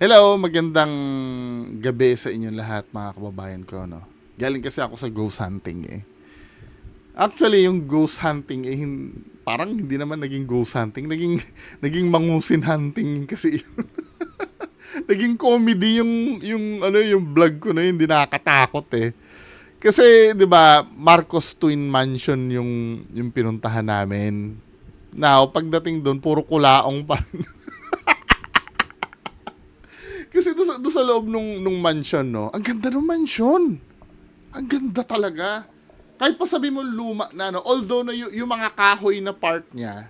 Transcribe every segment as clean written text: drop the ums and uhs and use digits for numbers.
Hello, magandang gabi sa inyong lahat mga kababayan ko, no? Galing kasi ako sa ghost hunting eh. Actually, yung ghost hunting eh parang hindi naman naging ghost hunting, naging mangusin hunting kasi yun. Naging comedy yung vlog ko na yun, hindi nakakatakot eh. Kasi 'di ba, Marcos Twin Mansion yung pinuntahan namin. Now, pagdating doon, puro kulaong pa. Kasi doon sa loob nung mansion, no? Ang ganda ng mansion. Ang ganda talaga. Kahit pa sabi mo luma na, no? Although na yung mga kahoy na part niya,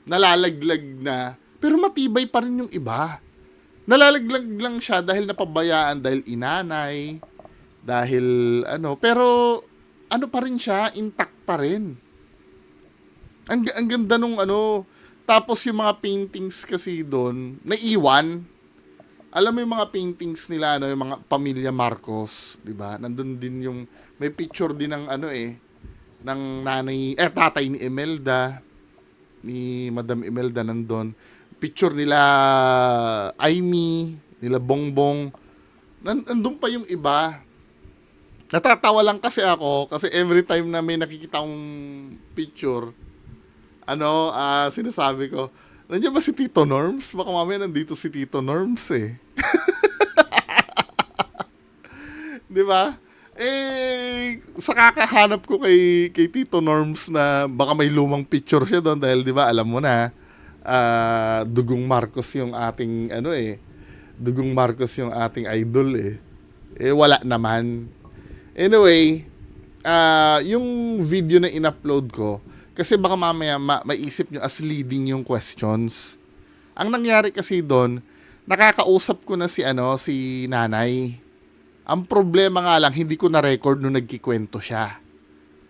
nalalaglag na, pero matibay pa rin yung iba. Nalalaglag lang siya dahil napabayaan, dahil inanay, dahil pero ano pa rin siya, intact pa rin. Ang ganda nung tapos yung mga paintings kasi doon, naiwan. Alam mo yung mga paintings nila, yung mga pamilya Marcos, 'di ba? Nandun din yung may picture din ng ng tatay ni Imelda, ni Madam Imelda nandun. Picture nila Aimee, nila Bongbong. Nandun pa yung iba. Natatawa lang kasi ako kasi every time na may nakikita akong picture, sinasabi ko, nandiyan ba si Tito Norms? Baka mamaya nandito si Tito Norms eh. 'Di ba? Sa kakahanap ko kay Tito Norms na baka may lumang picture siya doon dahil 'di ba alam mo na Dugong Marcos yung ating Dugong Marcos yung ating idol eh. Wala naman. Anyway, yung video na in-upload ko kasi baka mamaya maisip nyo as leading yung questions. Ang nangyari kasi doon, nakakausap ko na si nanay. Ang problema nga lang, hindi ko na-record nung nagkikwento siya.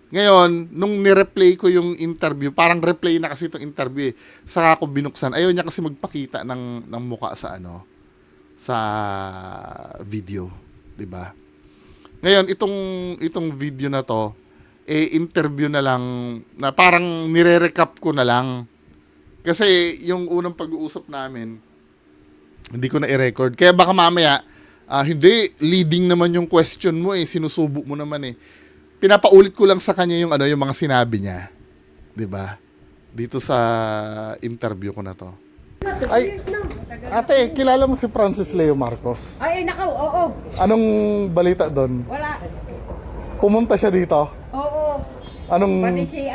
Ngayon, nung ni-replay ko yung interview, parang replay na kasi itong interview eh. Saka ako binuksan. Ayaw niya kasi magpakita ng mukha sa video, 'di ba? Ngayon, itong video na to, interview na lang na parang nire-recap ko na lang. Kasi yung unang pag-uusap namin, hindi ko na i-record. Kaya baka mamaya, hindi, leading naman yung question mo eh, sinusubo mo naman eh. Pinapaulit ko lang sa kanya yung mga sinabi niya. 'Di ba? Dito sa interview ko na to. Ay, ate, kilala mo si Francis Leo Marcos? Ay, nakaw, oo. Anong balita doon? Wala. Pumunta siya dito? Oo. Anong... Pati si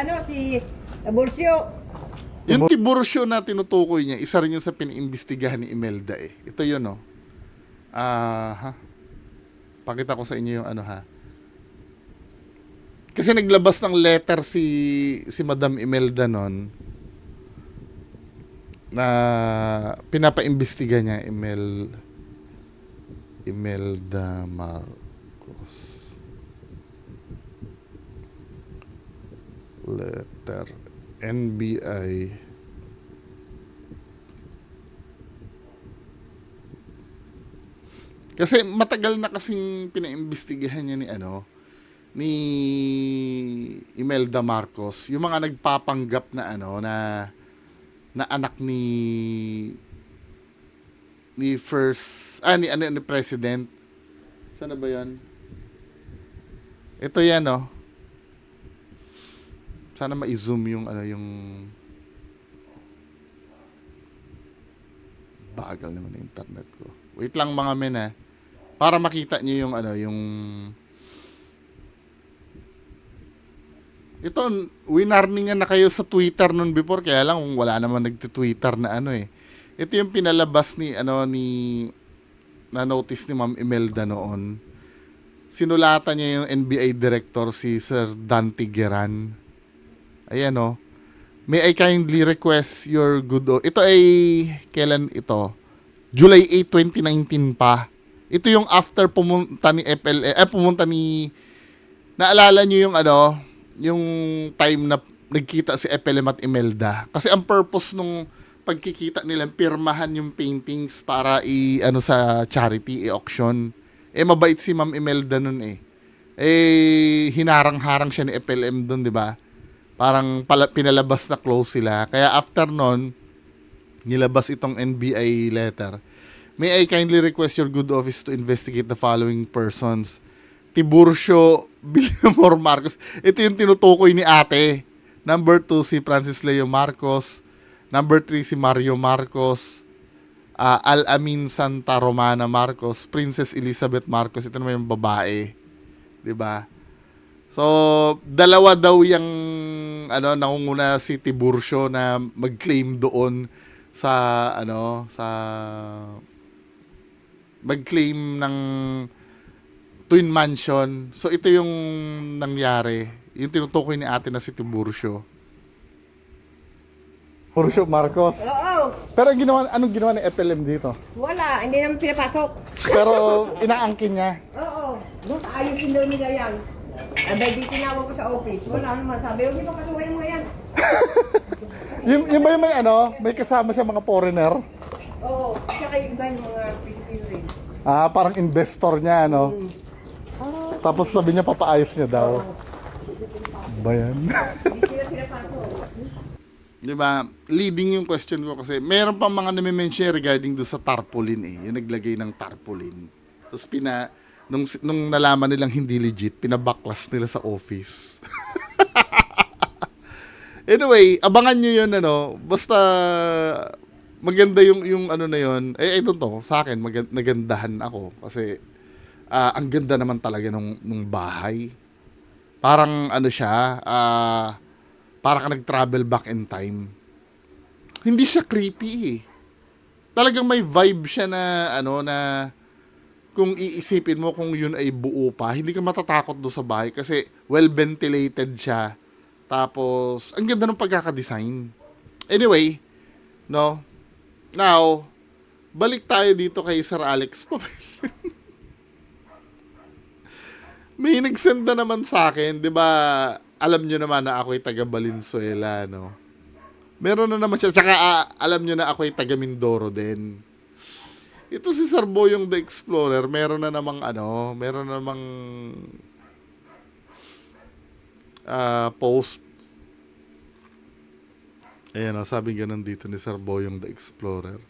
Bursyo. Yung Tiburcio na tinutukoy niya, isa rin yun sa piniimbestigahan ni Imelda eh. Ito yun, no? Pakita ko sa inyo yung Kasi naglabas ng letter si Madam Imelda nun na pinapaimbestiga niya Imelda Marcos. Letter NBI kasi matagal na kasing pinaimbestigahan niya ni Imelda Marcos yung mga nagpapanggap na na anak ni president. Sana ba 'yan? Ito 'yan, no. Sana ma-zoom yung yung bagal naman ng internet ko. Wait lang mga men para makita niyo yung yung ito, winarningan na kayo sa Twitter nun before, kaya lang wala naman nagti-Twitter na eh. Ito yung pinalabas na notice ni Ma'am Imelda noon. Sinulatan niya yung NBI director si Sir Dan Tigueran. Ayan May I kindly request your ito ay kailan ito? July 8, 2019 pa. Ito yung after pumunta ni naalala niyo yung time na nagkita si FLM at Imelda. Kasi ang purpose nung pagkikita nila, pirmahan yung paintings para sa charity, i-auction. Mabait si Ma'am Imelda nun eh. Hinarang-harang siya ni FLM dun, di ba? Parang pinalabas na close sila. Kaya after nun, nilabas itong NBI letter. May I kindly request your good office to investigate the following persons. Tiburcio Villamor Marcos. Ito yung tinutukoy ni ate. Number 2, si Francis Leo Marcos. Number 3, si Mario Marcos. Al-Amin Santa Romana Marcos. Princess Elizabeth Marcos. Ito naman yung babae. 'Di ba? So, dalawa daw yung nangunguna si Tiburcio na mag-claim doon sa mag-claim ng Twin Mansion. So, ito yung nangyari. Yung tinutukoy ni ate na si Tiburcio. Tiburcio Marcos. Oo. Pero anong ginawa ni FLM dito? Wala, hindi naman pinapasok. Pero inaangkin niya. Oo. Doon ayusin daw nila yan. Abay, di tinawag ko sa office. Wala naman. Sabi, huwag niyo pasukin mo yan. Yung ba yung may kasama siya mga foreigner? Oo. Tsaka yung iba yung mga Pilipino rin. Parang investor niya, ano? Tapos sabi niya, papaayos niya daw. Ba yan? Hindi sila pinapasok. Di ba? Leading yung question ko kasi meron pa mga nami-mention regarding do sa tarpaulin eh. Yung naglagay ng tarpaulin. Tapos nung nalaman nilang hindi legit, pinabaklas nila sa office. Anyway, abangan nyo yun, basta maganda yung na yun. I don't know, sa akin, nagandahan ako. Kasi, ang ganda naman talaga nung bahay. Parang siya, parang ka nag-travel back in time. Hindi siya creepy eh. Talagang may vibe siya na, na kung iisipin mo kung yun ay buo pa, hindi ka matatakot doon sa bahay kasi well-ventilated siya. Tapos, ang ganda ng pagkakadesign. Anyway, now, balik tayo dito kay Sir Alex Pabella. May nagsend na naman sa akin, 'di ba? Alam niyo naman na ako'y taga Valenzuela, no. Meron na naman siya, saka alam niyo na ako'y taga Mindoro din. Ito si Sir Boyong the Explorer, meron na namang post. Ayan, sabi ganun dito ni Sir Boyong the Explorer.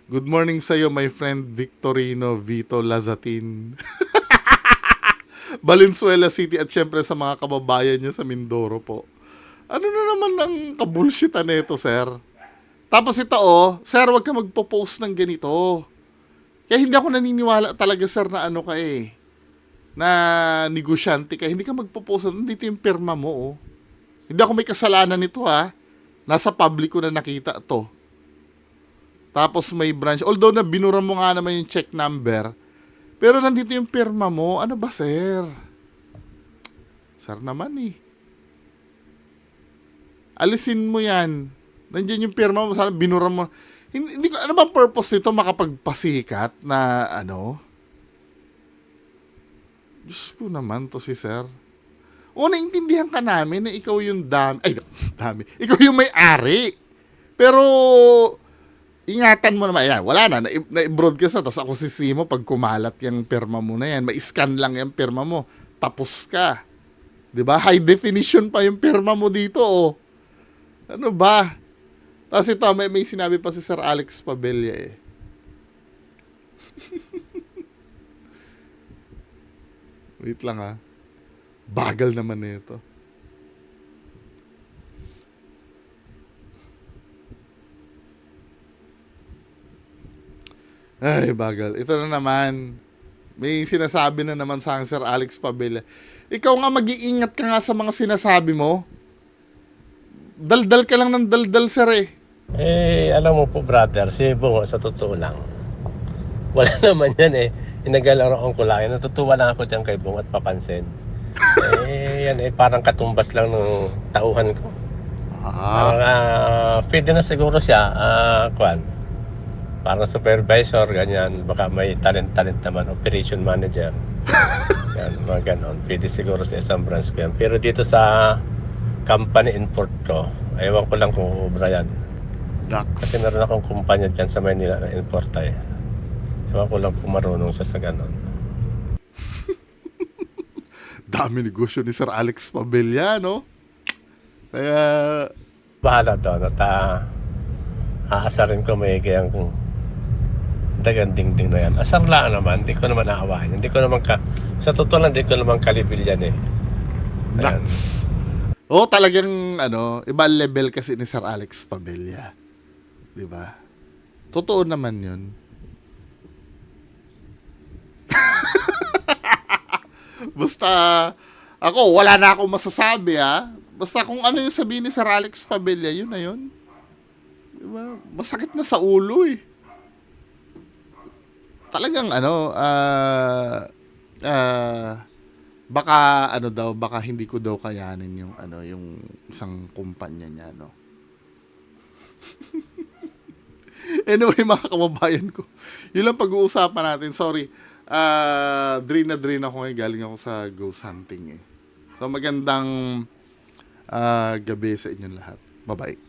Good morning sa iyo, my friend Victorino Vito Lazatin. Valenzuela City at syempre sa mga kababayan niya sa Mindoro po. Ano na naman ang kabulshitan nito, sir? Tapos ito, sir, wag ka magpo-post ng ganito. Kaya hindi ako naniniwala talaga, sir, na na negosyante ka. Hindi ka magpo-post. Nandito yung pirma mo, Hindi ako may kasalanan nito, Nasa public ko na nakita to. Tapos may branch. Although na binura mo nga naman yung check number, pero nandito yung pirma mo. Ano ba, sir? Sir naman alisin mo yan. Nandiyan yung pirma mo. Sana binura mo. Hindi ko, ano bang purpose nito? Makapagpasikat na Diyos ko naman to si sir. Naintindihan ka namin na ikaw yung dami. Ikaw yung may-ari. Pero ingatan mo naman. Yan, wala na. Na-broadcast na. Tapos ako mo pag kumalat yung pirma mo na yan. Ma-scan lang yung pirma mo. Tapos ka. Diba? High definition pa yung pirma mo dito, Ano ba? Tapos ito, may sinabi pa si Sir Alex Pabella Wait lang Bagal naman nito. Ay, bagal. Ito na naman. May sinasabi na naman sa akin, Sir Alex Pabella. Ikaw nga, mag-iingat ka nga sa mga sinasabi mo. Daldal ka lang ng daldal, sir Alam mo po, brother, si Bungo, sa totoo lang, wala naman yan Inagalaroan ko lang. Natutuwa lang ako dyan kay Bungo at papansin. Yan parang katumbas lang ng tauhan ko. Pwede na siguro siya, parang supervisor, ganyan. Baka may talent naman, operation manager. Yan, mga ganon. Pwede siguro sa isang branch ko yan. Pero dito sa company import ko, ewan ko lang kung ubra yan. Kasi meron akong kumpanya dyan sa Manila na import Ewan ko lang kung marunong siya sa ganon. Dami negosyo ni Sir Alex Pabella, Kaya Bahala doon at aasarin ko may kayang tagang dingding na yan. Asar lang naman, hindi ko naman aawahin. Hindi ko naman sa totoo lang, hindi ko naman kalibil yan eh. Ayan. Nuts. Oh, talagang iba level kasi ni Sir Alex Padilla. 'Di ba? Totoo naman 'yun. Basta ako wala na akong masasabi Basta kung ano yung sabihin ni Sir Alex Padilla, yun na yun. 'Di ba? Masakit na sa ulo eh. Talagang baka baka hindi ko daw kayanin yung yung isang kumpanya niya Anyway, mga kababayan ko, yun lang pag-uusapan natin. Sorry, drain na drain ako ngayon, galing ako sa ghost hunting So magandang gabi sa inyong lahat. Bye bye.